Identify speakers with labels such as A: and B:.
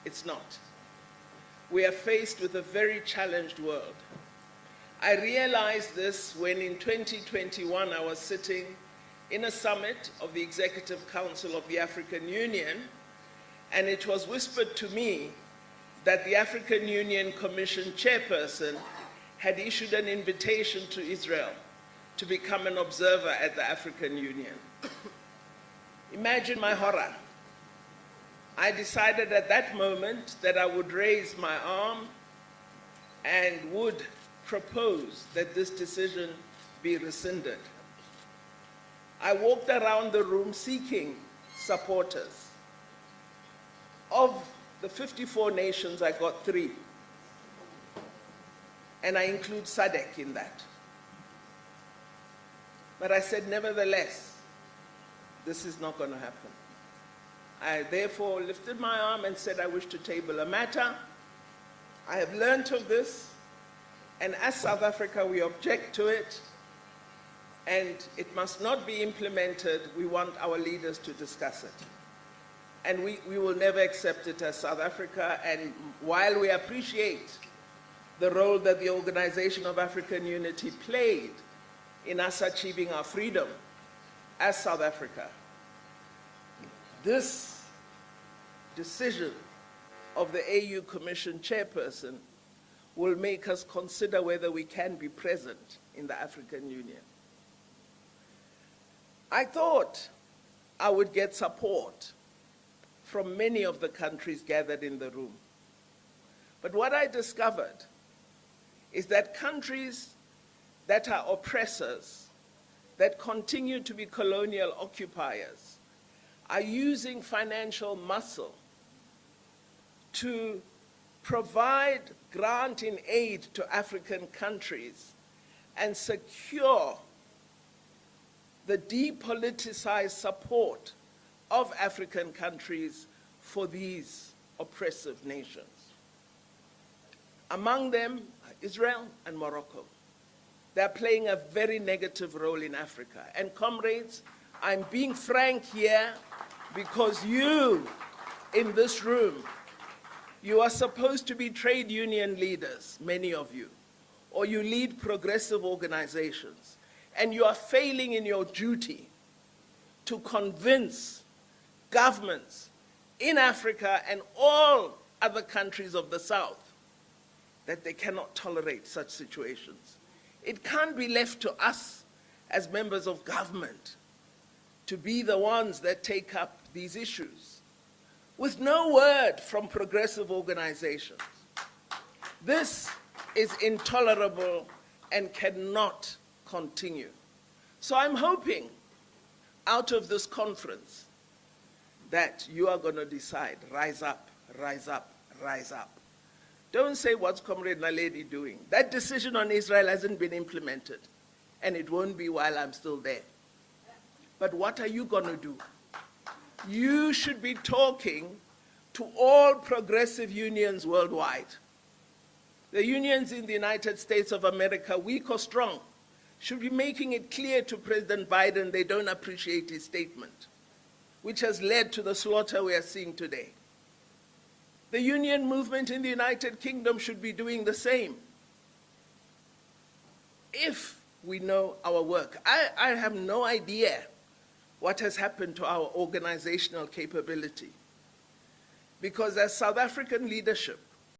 A: It's not. We are faced with a very challenged world. I realized this when in 2021 I was sitting in a summit of the Executive Council of the African Union, and it was whispered to me that the African Union Commission chairperson had issued an invitation to Israel to become an observer at the African Union. Imagine my horror. I decided at that moment that I would raise my arm and would propose that this decision be rescinded. I walked around the room seeking supporters. Of the 54 nations, I got 3. And I include SADC in that. But I said, nevertheless, this is not going to happen. I therefore lifted my arm and said, I wish to table a matter. I have learned of this, and as South Africa, we object to it, and it must not be implemented. We want our leaders to discuss it. And we will never accept it as South Africa, and while we appreciate the role that the Organization of African Unity played in us achieving our freedom as South Africa, this decision of the AU Commission chairperson will make us consider whether we can be present in the African Union. I thought I would get support from many of the countries gathered in the room. But what I discovered is that countries that are oppressors, that continue to be colonial occupiers, are using financial muscle to provide grant in aid to African countries and secure the depoliticized support of African countries for these oppressive nations. Among them are Israel and Morocco. They're playing a very negative role in Africa. And comrades, I'm being frank here because you in this room, you are supposed to be trade union leaders, many of you, or you lead progressive organizations, and you are failing in your duty to convince governments in Africa and all other countries of the South that they cannot tolerate such situations. It can't be left to us as members of government to be the ones that take up these issues with no word from progressive organizations. This is intolerable and cannot continue. So I'm hoping out of this conference that you are going to decide, rise up, rise up, rise up. Don't say, what's Comrade Naledi doing? That decision on Israel hasn't been implemented, and it won't be while I'm still there. But what are you going to do? You should be talking to all progressive unions worldwide. The unions in the United States of America, weak or strong, should be making it clear to President Biden they don't appreciate his statement, which has led to the slaughter we are seeing today. The union movement in the United Kingdom should be doing the same. If we know our work, I have no idea what has happened to our organizational capability. Because as South African leadership,